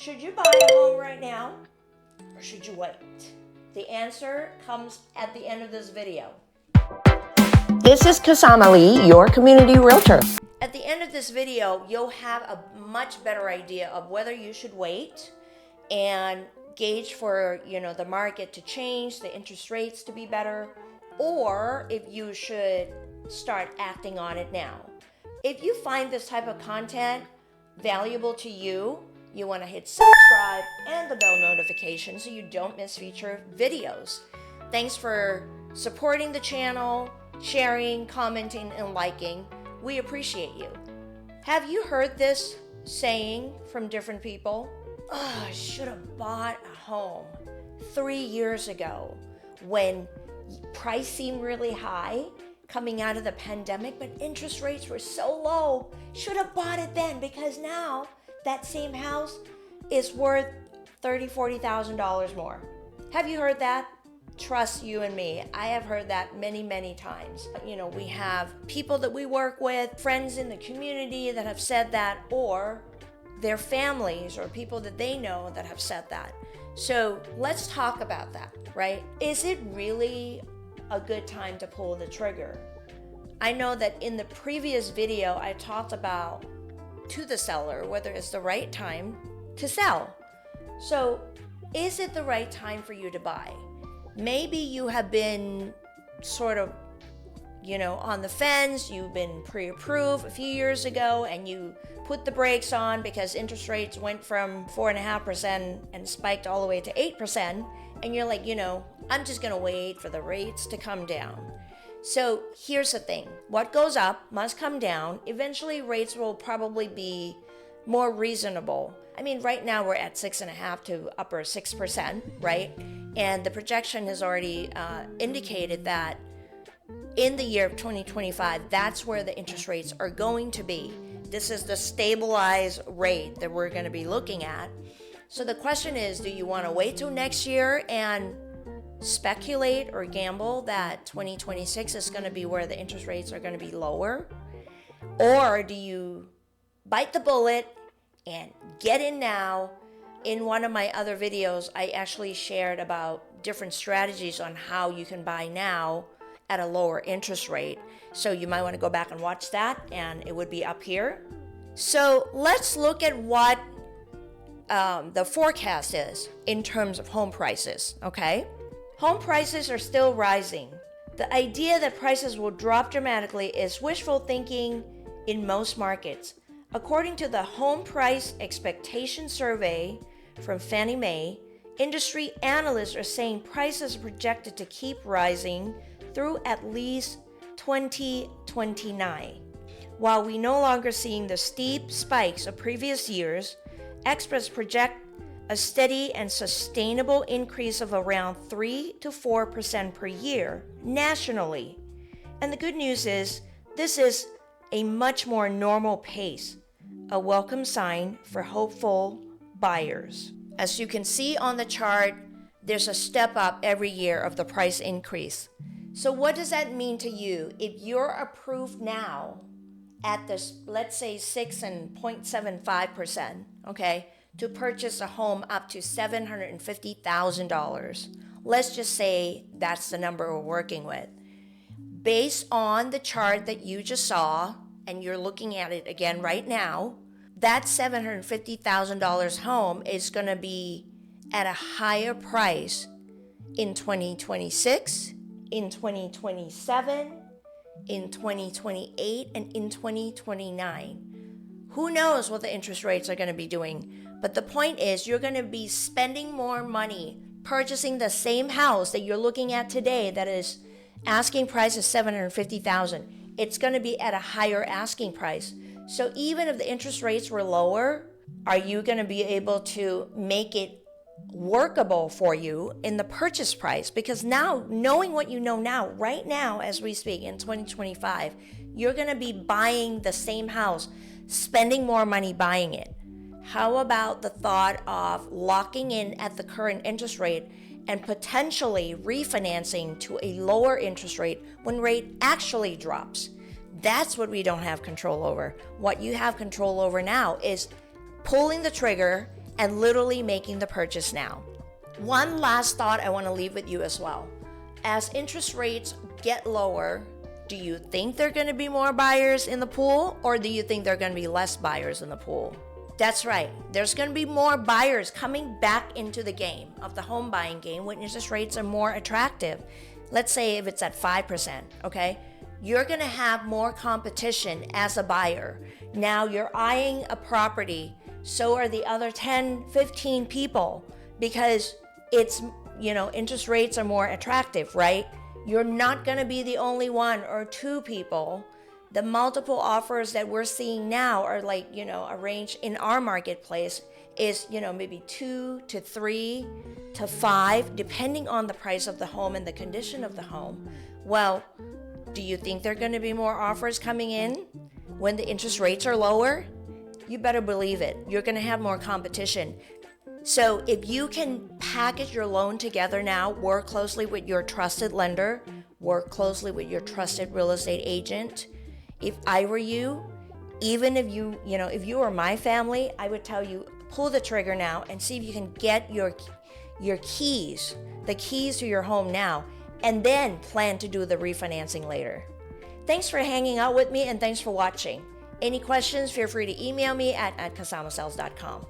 Should you buy a home right now or should you wait? The answer comes at the end of this video. This is Kasama, your community realtor. At the end of this video, you'll have a much better idea of whether you should wait and gauge for, the market to change, the interest rates to be better, or if you should start acting on it now. If you find this type of content valuable to you, you want to hit subscribe and the bell notification so you don't miss future videos. Thanks for supporting the channel, sharing, commenting, and liking. We appreciate you. Have you heard this saying from different people? Oh, I should have bought a home 3 years ago when price seemed really high coming out of the pandemic, but interest rates were so low. Should have bought it then because now that same house is worth $30,000, $40,000 more. Have you heard that? Trust you and me. I have heard that many, many times. We have people that we work with, friends in the community that have said that, or their families or people that they know that have said that. So let's talk about that, right? Is it really a good time to pull the trigger? I know that in the previous video, I talked about to the seller whether it's the right time to sell. So is it the right time for you to buy? Maybe you have been sort of, on the fence. You've been pre-approved a few years ago and you put the brakes on because interest rates went from 4.5% and spiked all the way to 8%. And you're like, I'm just going to wait for the rates to come down. So here's the thing. What goes up must come down. Eventually rates will probably be more reasonable. I mean, right now we're at 6.5 to upper 6%, right? And the projection has already indicated that in the year of 2025, that's where the interest rates are going to be. This is the stabilized rate that we're going to be looking at. So the question is, do you want to wait till next year and speculate or gamble that 2026 is going to be where the interest rates are going to be lower? Or do you bite the bullet and get in now? In one of my other videos, I actually shared about different strategies on how you can buy now at a lower interest rate. So you might want to go back and watch that, and it would be up here. So let's look at what the forecast is in terms of home prices, okay? Home prices are still rising. The idea that prices will drop dramatically is wishful thinking in most markets. According to the Home Price Expectation Survey from Fannie Mae, industry analysts are saying prices are projected to keep rising through at least 2029. While we no longer seeing the steep spikes of previous years, experts project a steady and sustainable increase of around 3 to 4% per year nationally. And the good news is, this is a much more normal pace, a welcome sign for hopeful buyers. As you can see on the chart, there's a step up every year of the price increase. So what does that mean to you? If you're approved now at this, let's say 6.75%, okay, to purchase a home up to $750,000. Let's just say that's the number we're working with. Based on the chart that you just saw, and you're looking at it again right now, that $750,000 home is going to be at a higher price in 2026, in 2027, in 2028, and in 2029. Who knows what the interest rates are going to be doing? But the point is, you're going to be spending more money purchasing the same house that you're looking at today that is asking price is $750,000. It's going to be at a higher asking price. So even if the interest rates were lower, are you going to be able to make it workable for you in the purchase price? Because now, knowing what you know now, right now as we speak in 2025, you're going to be buying the same house, spending more money buying it. How about the thought of locking in at the current interest rate and potentially refinancing to a lower interest rate when rate actually drops? That's what we don't have control over. What you have control over now is pulling the trigger and literally making the purchase now. One last thought I want to leave with you as well. As interest rates get lower, do you think there are going to be more buyers in the pool, or do you think there are going to be less buyers in the pool? That's right. There's going to be more buyers coming back into the game of the home buying game when interest rates are more attractive. Let's say if it's at 5%, okay? You're going to have more competition as a buyer. Now you're eyeing a property, so are the other 10, 15 people, because it's, interest rates are more attractive, right? You're not going to be the only one or two people. The multiple offers that we're seeing now are a range in our marketplace is, maybe 2 to 3 to 5, depending on the price of the home and the condition of the home. Well, do you think there are going to be more offers coming in when the interest rates are lower? You better believe it. You're going to have more competition. So if you can package your loan together now, work closely with your trusted lender, work closely with your trusted real estate agent. If I were you, even if if you were my family, I would tell you, pull the trigger now and see if you can get your keys, the keys to your home now, and then plan to do the refinancing later. Thanks for hanging out with me, and thanks for watching. Any questions, feel free to email me at kasamasales.com.